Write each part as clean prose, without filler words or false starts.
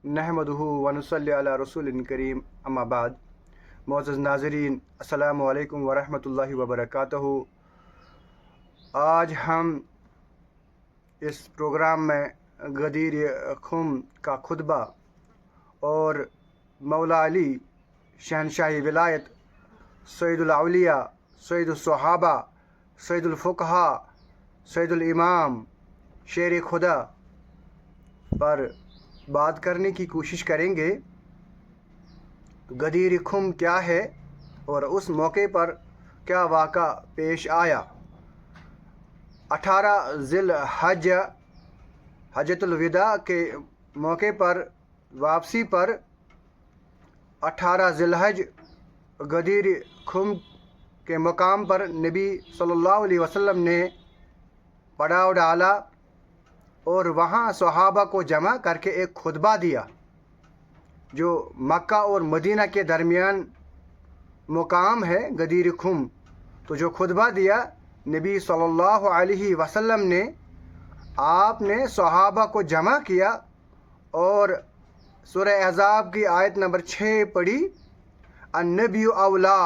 नहमदुहु व नुसल्ली अला रसूलिन करीम अम्मा बाद। मुअज़्ज़ज़ नाज़रीन, अस्सलामु अलैकुम व रहमतुल्लाहि व बरकातहू। आज हम इस प्रोग्राम में गदीर खुम का खुतबा और मौला अली शहनशाही विलायत सैयदुल औलिया, सैयदुल सहाबा, सैयदुल फुक़हा, सैयदुल इमाम, शेर खुदा पर बात करने की कोशिश करेंगे। गदीर खुम क्या है और उस मौके पर क्या वाक़ा पेश आया। 18 ज़िल हज हजतुल विदा के मौके पर वापसी पर 18 ज़िलहज गदीर खुम के मकाम पर नबी सल्लल्लाहु अलैहि वसल्लम ने पड़ाव डाला और वहाँ सहाबा को जमा करके एक खुतबा दिया जो मक्का और मदीना के दरमियान मुकाम है गदीर खुम। तो जो खुतबा दिया नबी सल्लल्लाहु अलैहि वसल्लम ने, आपने सहाबा को जमा किया और सूरह अहज़ाब की आयत नंबर 6 पढ़ी, अन्नबिय्यु औला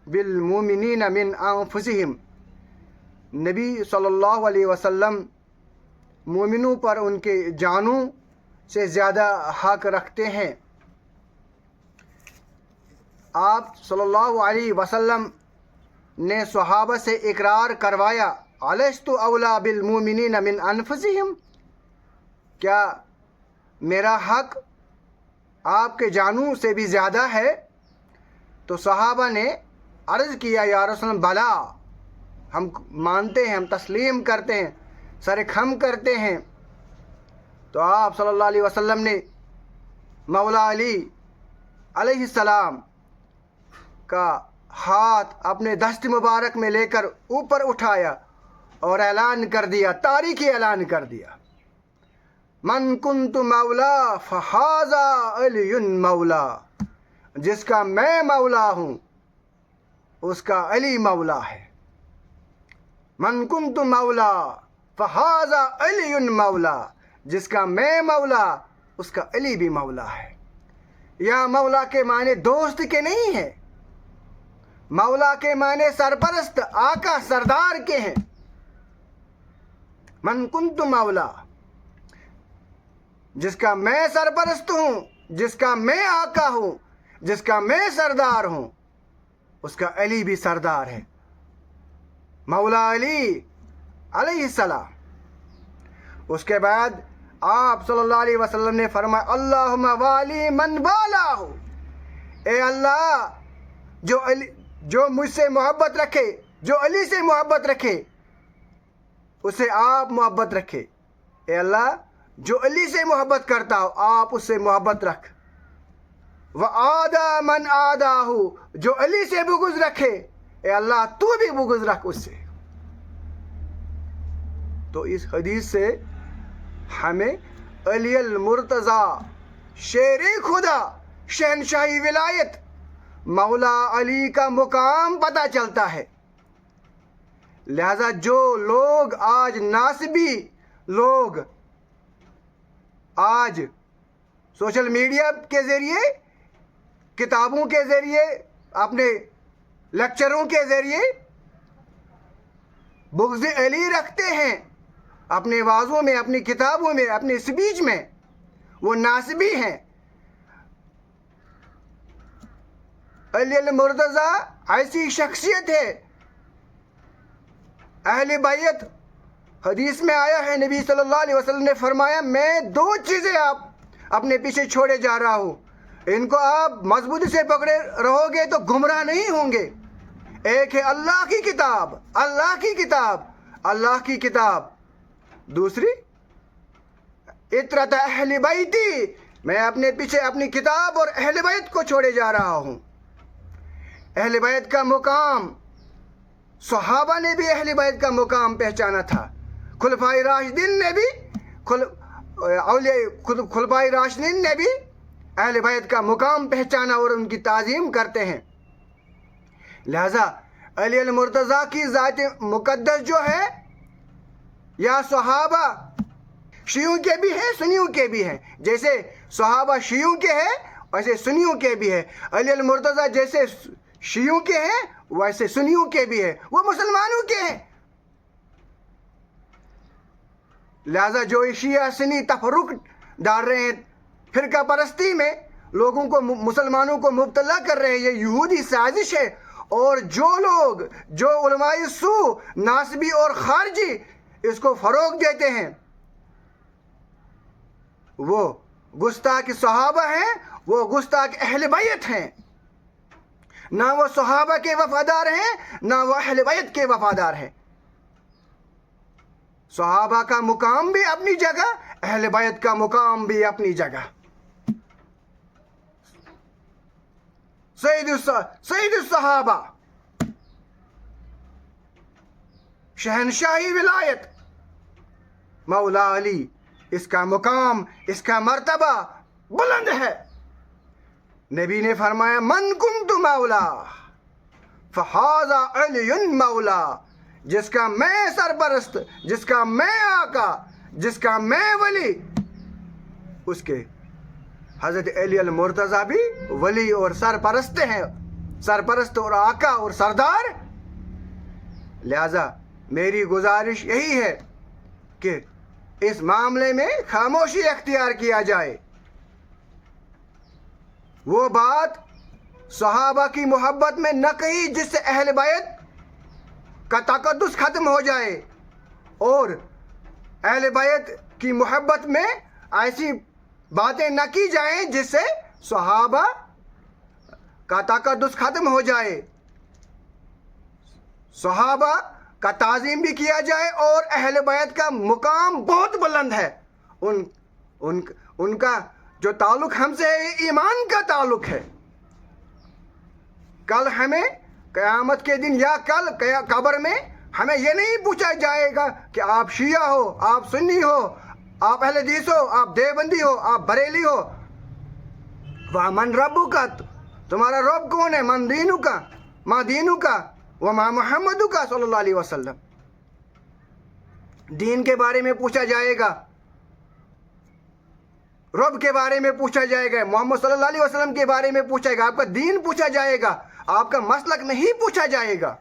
बिल मुमिनीना मिन अनफुसिहिम। नबी सल्लल्लाहु अलैहि वसल्लम मोमिनों पर उनके जानों से ज़्यादा हक रखते हैं। आप सल्लल्लाहु अलैहि वसल्लम ने सहाबा से इकरार करवाया, अलस्तु औला बिल मुमिनीना मिन अनफुसिहिम, क्या मेरा हक आपके जानों से भी ज़्यादा है? तो सहाबा ने अर्ज़ किया, या रसूल बला, हम मानते हैं, हम तस्लीम करते हैं, सर खम करते हैं। तो आप सल्लल्लाहु अलैहि वसल्लम ने मौला अली अलैहिस्सलाम का हाथ अपने दस्त मुबारक में लेकर ऊपर उठाया और ऐलान कर दिया, तारीखी ऐलान कर दिया, मन कुन्तु मौला फहाज़ा अलीयुन मौला, जिसका मैं मौला हूँ उसका अली मौला है। मन कुन्तु मौला फहाज़ा अलीयुन मौला, जिसका मैं मौला उसका अली भी मौला है। या मौला के माने दोस्त के नहीं है, मौला के माने सरपरस्त, आका, सरदार के हैं। मन कुन्तु मौला, जिसका मैं सरपरस्त हूँ, जिसका मैं आका हूँ, जिसका मैं सरदार हूँ, उसका अली भी सरदार है, मौला अली अलैहिस्सलाम। उसके बाद आप सल्लल्लाहु अलैहि वसल्लम ने फरमाया, अल्लाहुम्मा वाली मन वालाहु, ए अल्लाह जो मुझसे मोहब्बत रखे, जो अली से मोहब्बत रखे, उसे आप मोहब्बत रखे। ए अल्लाह, जो अली से मोहब्बत करता हो आप उससे मोहब्बत रख। व आदा मन आदाहु, जो अली से बुग़्ज़ रखे, ए अल्लाह तू भी बुग़्ज़ रख उससे। तो इस हदीस से हमें अली अल मुर्तज़ा, शेर खुदा, शहनशाही विलायत, मौला अली का मुकाम पता चलता है। लिहाजा जो लोग आज नासबी लोग आज सोशल मीडिया के ज़रिए, किताबों के ज़रिए, अपने लेक्चरों के ज़रिए बुग़्ज़ अली रखते हैं, अपने वाज़ों में, अपनी किताबों में, अपने स्पीच में, वो नासबी हैं। अली अल मुर्तज़ा ऐसी शख्सियत है, अहले बैत। हदीस में आया है, नबी सल्लल्लाहु अलैहि वसल्लम ने फरमाया, मैं दो चीज़ें आप अपने पीछे छोड़े जा रहा हूँ, इनको आप मजबूती से पकड़े रहोगे तो गुमराह नहीं होंगे। एक है अल्लाह की किताब, अल्लाह की किताब, अल्लाह की किताब। दूसरी इतरत अहले बैती, मैं अपने पीछे अपनी किताब और अहले बैत को छोड़े जा रहा हूँ। अहले बैत का मुकाम, सहाबा ने भी अहले बैत का मुकाम पहचाना था, खुलफाए राशिदीन ने भी, खुलफाए राशिदीन ने भी अहले बैत का मुकाम पहचाना और उनकी ताज़ीम करते हैं। लिहाजा अली अल मुर्तज़ा की ज़ात मुक़द्दस जो है, या सहाबा شیعوں کے بھی ہیں سنیوں کے بھی ہیں. جیسے صحابہ شیعوں کے ہیں ویسے سنیوں کے بھی ہیں. علی المرتضیٰ جیسے شیعوں کے ہیں ویسے سنیوں کے بھی ہیں. وہ مسلمانوں کے ہیں. لہذا جو شیعہ سنی تفرق ڈال رہے ہیں فرقہ پرستی میں, لوگوں کو مسلمانوں کو مبتلا کر رہے ہیں, یہ یہودی سازش ہے. اور جو لوگ جو علماء سو ناسبی اور خارجی اس کو فروغ دیتے ہیں وہ گستاخ صحابہ ہیں, وہ گستاخ اہل بیت ہیں. نہ وہ صحابہ کے وفادار ہیں نہ وہ اہل بیت کے وفادار ہیں. صحابہ کا مقام بھی اپنی جگہ, اہل بیت کا مقام بھی اپنی جگہ. سید الصحابہ, شہنشاہی ولایت مولا علی, اس کا مقام اس کا مرتبہ بلند ہے. نبی نے فرمایا من کنت مولا فہذا علی مولا, جس کا میں سرپرست, جس کا میں آقا, جس کا میں ولی, اس کے حضرت علی المرتضیٰ بھی ولی اور سرپرست ہیں, سرپرست اور آقا اور سردار. لہذا میری گزارش یہی ہے کہ اس معاملے میں خاموشی اختیار کیا جائے. وہ بات صحابہ کی محبت میں نہ کہی جس سے اہل بیت کا تقدس ختم ہو جائے, اور اہل بیت کی محبت میں ایسی باتیں نہ کی جائیں جس سے صحابہ کا تقدس ختم ہو جائے. صحابہ کا تعظیم بھی کیا جائے, اور اہل بیت کا مقام بہت بلند ہے. ان کا جو تعلق ہم سے ہے یہ ایمان کا تعلق ہے. کل ہمیں قیامت کے دن یا کل قبر میں ہمیں یہ نہیں پوچھا جائے گا کہ آپ شیعہ ہو, آپ سنی ہو, آپ اہل حدیث ہو, آپ دیوبندی ہو, آپ بریلی ہو. وَمَنْ رَبُّكَ, تمہارا رب کون ہے؟ من دینُکَ, ما دینُکَ, وَمَا مُحَمَّدُکَ صلی اللہ علیہ وسلم. دین کے بارے میں پوچھا جائے گا, رب کے بارے میں پوچھا جائے گا, محمد صلی اللہ علیہ وسلم کے بارے میں پوچھا جائے گا, آپ کا دین پوچھا جائے گا, آپ کا مسلک نہیں پوچھا جائے گا.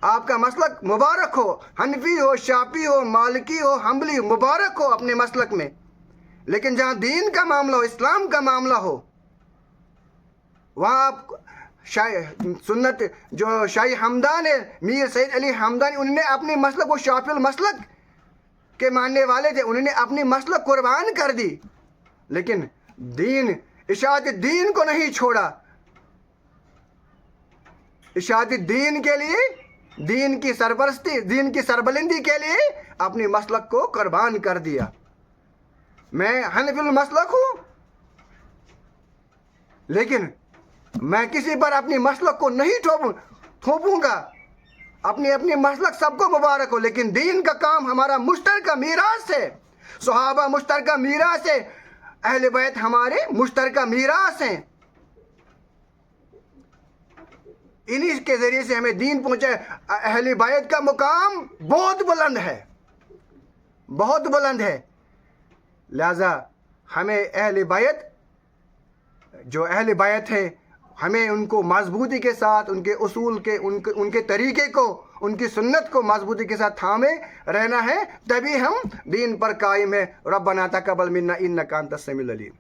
آپ کا مسلک مبارک ہو, حنفی ہو, شافعی ہو, مالکی ہو, حنبلی, مبارک ہو اپنے مسلک میں. لیکن جہاں دین کا معاملہ ہو, اسلام کا معاملہ ہو, وہاں آپ سنت جو شاہی حمدان ہے, میر سید علی حمدانی, انہوں نے اپنے مسلک, وہ شافعی المسلک کے ماننے والے تھے, انہوں نے اپنی مسلک قربان کر دی, لیکن دین, اشاعت دین کو نہیں چھوڑا. اشاعت دین کے لیے, دین کی سرپرستی, دین کی سربلندی کے لیے اپنی مسلک کو قربان کر دیا. میں حنفی المسلک ہوں, لیکن میں کسی پر اپنی مسلک کو نہیں تھوپوں گا. اپنی مسلک سب کو مبارک ہو, لیکن دین کا کام ہمارا مشترکہ میراث ہے. صحابہ مشترکہ میراث ہے, اہل بیت ہمارے مشترکہ میراث ہیں. انہی کے ذریعے سے ہمیں دین پہنچا. اہل بیت کا مقام بہت بلند ہے, بہت بلند ہے. لہذا ہمیں اہل بیت, جو اہل بیت ہیں, ہمیں ان کو مضبوطی کے ساتھ, ان کے اصول کے, ان کے طریقے کو, ان کی سنت کو مضبوطی کے ساتھ تھامے رہنا ہے, تبھی ہم دین پر قائم ہیں. ربنا تقبل منا انک انت السمیع العلیم.